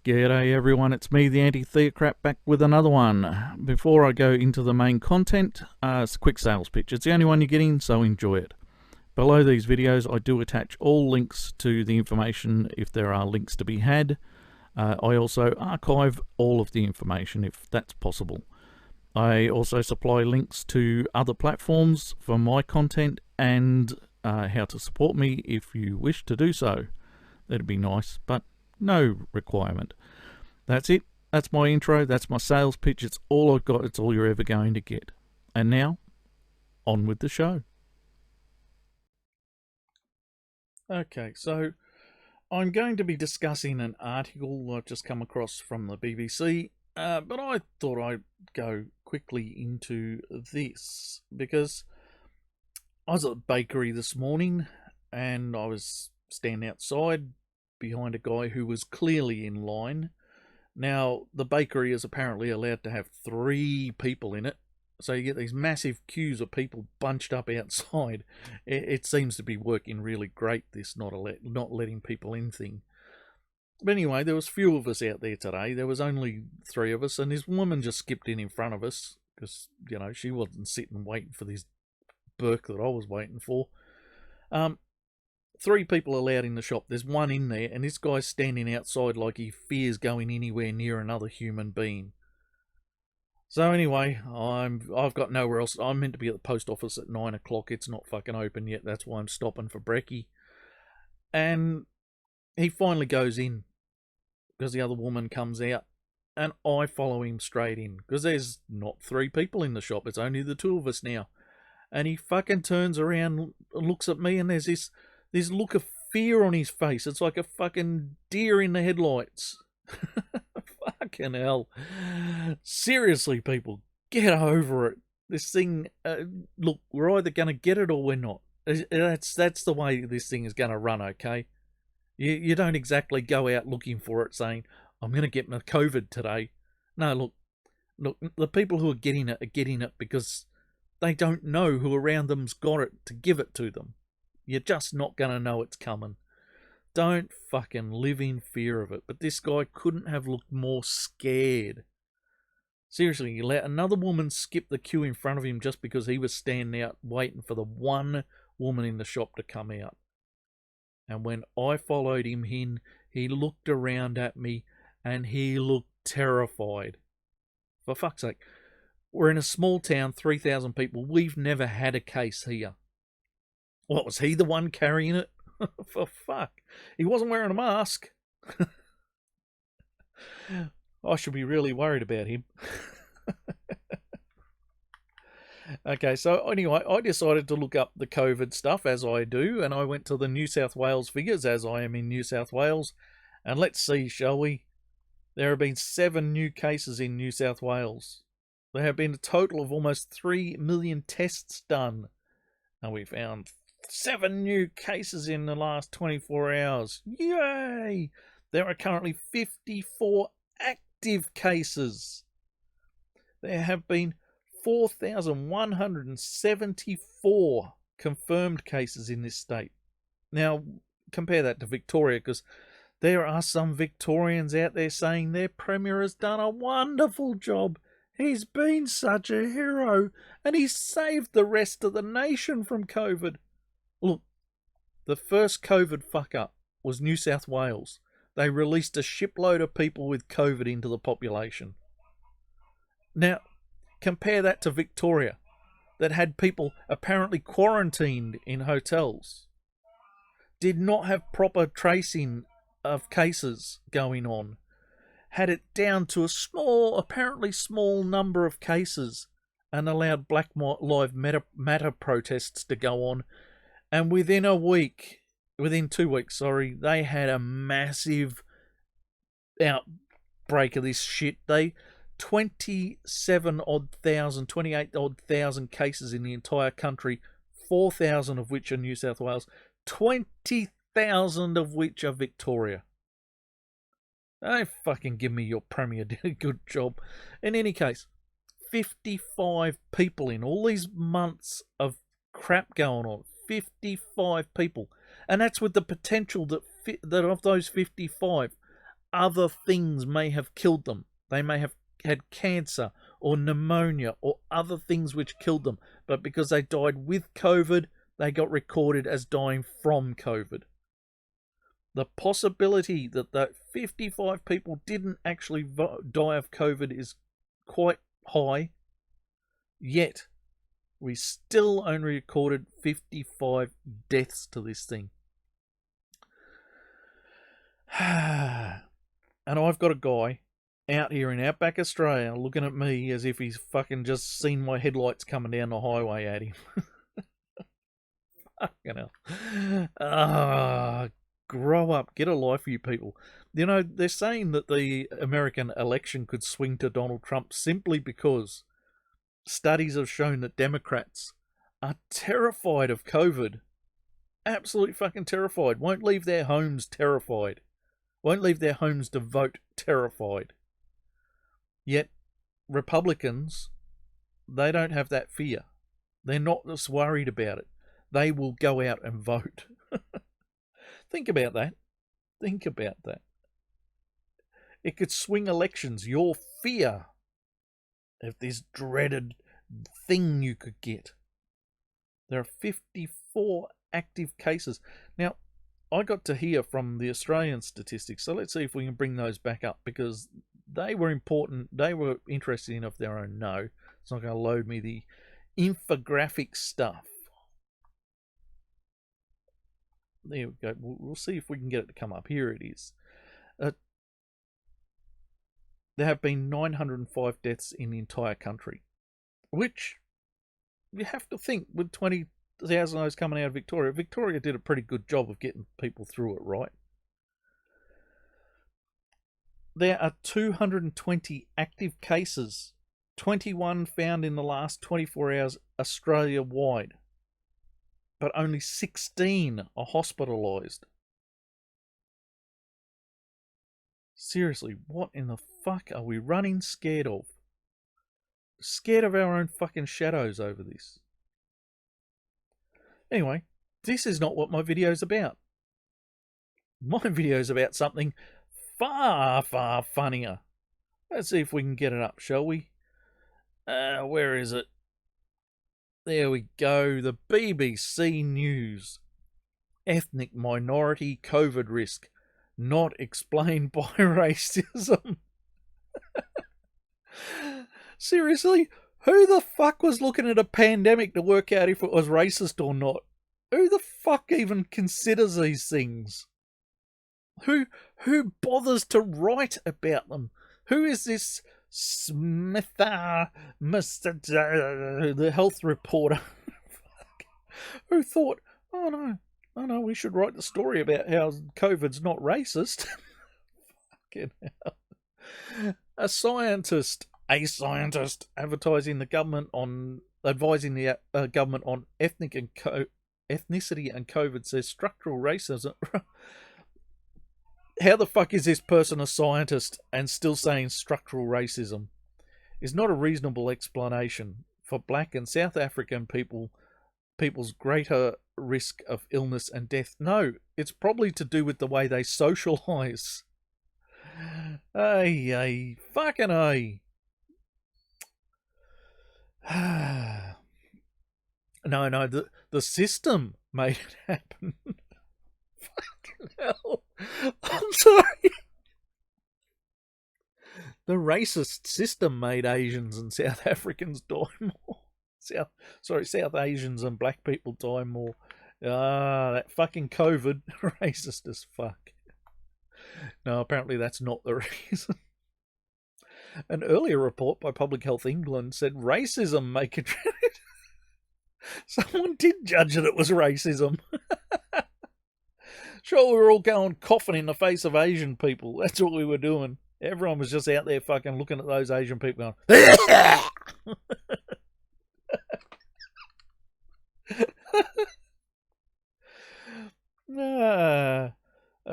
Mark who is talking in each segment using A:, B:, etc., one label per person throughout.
A: G'day everyone, it's me, the Anti-Theocrat, back with another one. Before I go into the main content, it's a quick sales pitch. It's the only one you're getting, so enjoy it. Below these videos, I do attach all links to the information if there are links to be had. I also archive all of the information if that's possible. I also supply links to other platforms for my content and how to support me if you wish to do so. That'd be nice, but no requirement. That's it. That's my intro. That's my sales pitch. It's all I've got. It's all you're ever going to get. And now, on with the show. Okay, so I'm going to be discussing an article I've just come across from the BBC, but I thought I'd go quickly into this because I was at the bakery this morning and I was standing outside behind a guy who was clearly in line. Now, the bakery is apparently allowed to have 3 people in it, so you get these massive queues of people bunched up outside. It seems to be working really great, this not letting people in thing. But anyway, there was few of us out there today. There was only 3 of us, and this woman just skipped in front of us because, you know, she wasn't sitting waiting for this Burke that I was waiting for. 3 people allowed in the shop. There's 1 in there, and this guy's standing outside like he fears going anywhere near another human being. So anyway, I've got nowhere else. I'm meant to be at the post office at 9 o'clock. It's not fucking open yet. That's why I'm stopping for brekkie. And he finally goes in because the other woman comes out, and I follow him straight in because there's not 3 people in the shop. It's only the 2 of us now. And he fucking turns around and looks at me, and there's this look of fear on his face. It's like a fucking deer in the headlights. Fucking hell. Seriously, people, get over it. This thing, look, we're either going to get it or we're not. That's the way this thing is going to run, okay? You don't exactly go out looking for it saying, I'm going to get my COVID today. No, look, the people who are getting it because they don't know who around them's got it to give it to them. You're just not going to know it's coming. Don't fucking live in fear of it. But this guy couldn't have looked more scared. Seriously, he let another woman skip the queue in front of him just because he was standing out waiting for the 1 woman in the shop to come out. And when I followed him in, he looked around at me and he looked terrified. For fuck's sake, we're in a small town, 3,000 people. We've never had a case here. What, was he the one carrying it? For fuck. He wasn't wearing a mask. I should be really worried about him. Okay, so anyway, I decided to look up the COVID stuff, as I do, and I went to the New South Wales figures, as I am in New South Wales. And let's see, shall we? There have been 7 new cases in New South Wales. There have been a total of almost 3 million tests done. And we found 7 new cases in the last 24 hours. Yay! There are currently 54 active cases. There have been 4,174 confirmed cases in this state. Now, compare that to Victoria, because there are some Victorians out there saying their Premier has done a wonderful job. He's been such a hero, and he's saved the rest of the nation from COVID. Look, the first COVID fuck-up was New South Wales. They released a shipload of people with COVID into the population. Now, compare that to Victoria, that had people apparently quarantined in hotels, did not have proper tracing of cases going on, had it down to a apparently small number of cases, and allowed Black Lives Matter protests to go on. And within 2 weeks, they had a massive outbreak of this shit. 28,000 cases in the entire country, 4,000 of which are New South Wales, 20,000 of which are Victoria. Don't fucking give me your Premier did a good job. In any case, 55 people in all these months of crap going on. 55 people. And that's with the potential that of those 55, other things may have killed them. They may have had cancer or pneumonia or other things which killed them. But because they died with COVID, they got recorded as dying from COVID. The possibility that 55 people didn't actually die of COVID is quite high. Yet, we still only recorded 55 deaths to this thing. And I've got a guy out here in Outback Australia looking at me as if he's fucking just seen my headlights coming down the highway at him. Fucking hell. Grow up. Get a life, you people. You know, they're saying that the American election could swing to Donald Trump simply because studies have shown that Democrats are terrified of COVID. Absolutely fucking terrified. Won't leave their homes terrified. Won't leave their homes to vote terrified. Yet, Republicans, they don't have that fear. They're not as worried about it. They will go out and vote. Think about that. Think about that. It could swing elections. Your fear of this dreaded thing you could get. There are 54 active cases. Now, I got to hear from the Australian statistics, so let's see if we can bring those back up, because they were important. They were interesting of their own. No, it's not going to load me the infographic stuff. There we go. We'll see if we can get it to come up. Here it is. There have been 905 deaths in the entire country, which you have to think with 20,000 of those coming out of Victoria. Victoria did a pretty good job of getting people through it, right? There are 220 active cases, 21 found in the last 24 hours Australia-wide, but only 16 are hospitalised. Seriously, what in the fuck are we running scared of? Scared of our own fucking shadows over this. Anyway, this is not what my video's about. My video's about something far, far funnier. Let's see if we can get it up, shall we? Where is it? There we go. The BBC News. Ethnic minority COVID risk not explained by racism. Seriously? Who the fuck was looking at a pandemic to work out if it was racist or not? Who the fuck even considers these things? Who bothers to write about them? Who is this the health reporter? Who thought, oh no, we should write the story about how COVID's not racist. Fucking hell. A scientist advising the government on ethnicity and COVID says structural racism. How the fuck is this person a scientist and still saying structural racism? Is not a reasonable explanation for Black and South African people's greater risk of illness and death. No, it's probably to do with the way they socialise. Ay, fucking ay. No, the system made it happen. Fucking hell. I'm sorry. The racist system made Asians and South Africans die more. South Asians and black people die more. That fucking COVID. Racist as fuck. No, apparently that's not the reason. An earlier report by Public Health England said racism may contribute. Someone did judge that it was racism. Sure, we were all going coughing in the face of Asian people. That's what we were doing. Everyone was just out there fucking looking at those Asian people going,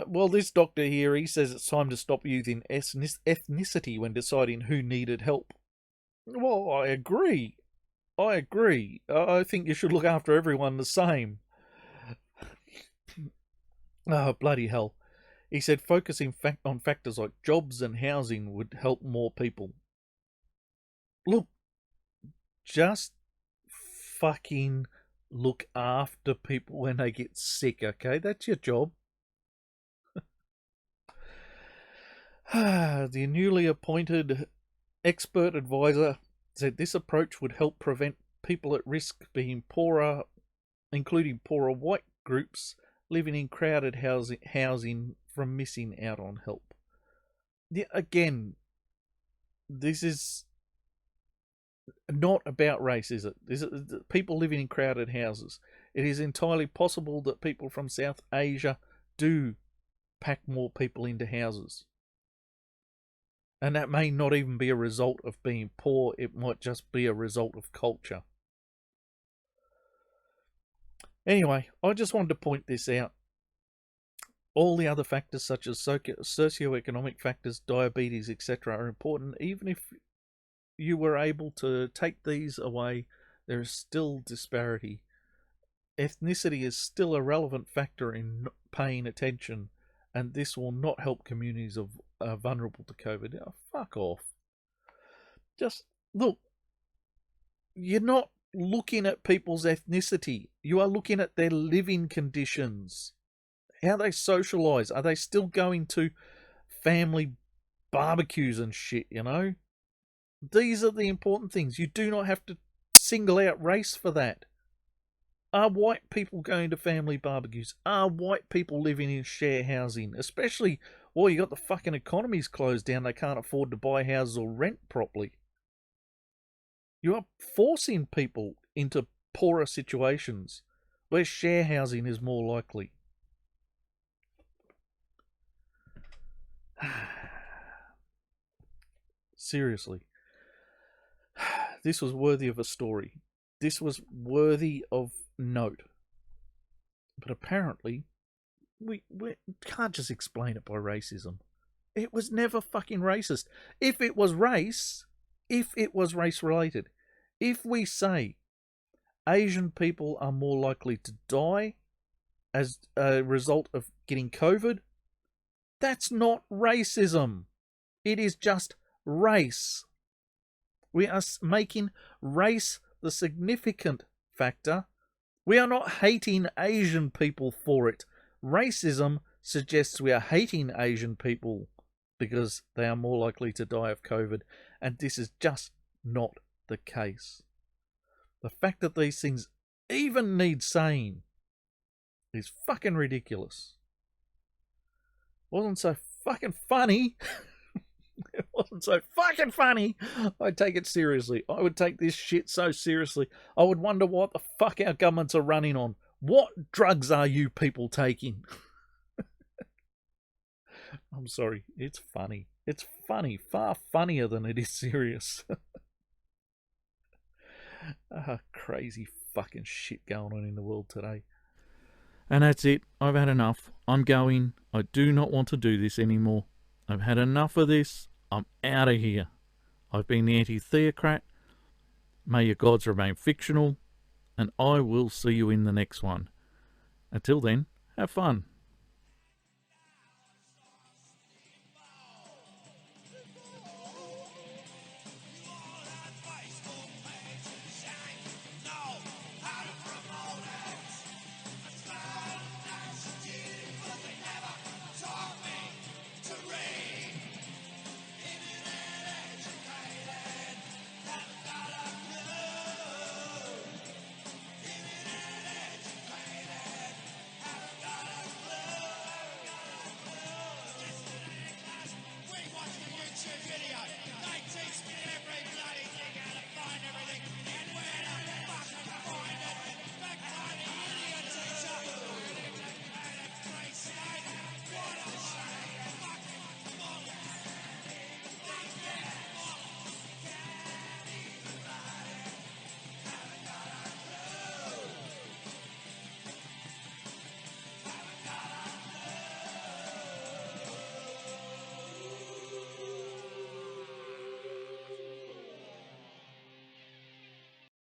A: well, this doctor here, he says it's time to stop using ethnicity when deciding who needed help. Well, I agree. I think you should look after everyone the same. Oh, bloody hell. He said focusing on factors like jobs and housing would help more people. Look, just fucking look after people when they get sick, okay? That's your job. The newly appointed expert advisor said this approach would help prevent people at risk being poorer, including poorer white groups living in crowded housing from missing out on help. Yeah, again, this is not about race, is it? This is people living in crowded houses. It is entirely possible that people from South Asia do pack more people into houses. And that may not even be a result of being poor, it might just be a result of culture. Anyway, I just wanted to point this out. All the other factors, such as socioeconomic factors, diabetes, etc., are important. Even if you were able to take these away, there is still disparity. Ethnicity is still a relevant factor in paying attention, and this will not help communities of vulnerable to COVID. Oh, fuck off. Just look, you're not looking at people's ethnicity. You are looking at their living conditions. How they socialise. Are they still going to family barbecues and shit, you know? These are the important things. You do not have to single out race for that. Are white people going to family barbecues? Are white people living in share housing? Especially, well, you got the fucking economies closed down. They can't afford to buy houses or rent properly. You are forcing people into poorer situations where share housing is more likely. Seriously. This was worthy of a story. This was worthy of note. But apparently, we can't just explain it by racism. It was never fucking racist. If it was race related, if we say Asian people are more likely to die as a result of getting COVID, that's not racism. It is just race. We are making race the significant factor. We are not hating Asian people for it. Racism suggests we are hating Asian people because they are more likely to die of COVID, and this is just not the case. The fact that these things even need saying is fucking ridiculous. Wasn't so fucking funny. It wasn't so fucking funny. I'd take it seriously. I would take this shit so seriously. I would wonder what the fuck our governments are running on. What drugs are you people taking? I'm sorry. It's funny. It's funny. Far funnier than it is serious. Crazy fucking shit going on in the world today. And that's it. I've had enough. I'm going. I do not want to do this anymore. I've had enough of this. I'm out of here. I've been the anti-theocrat. May your gods remain fictional. And I will see you in the next one. Until then, have fun.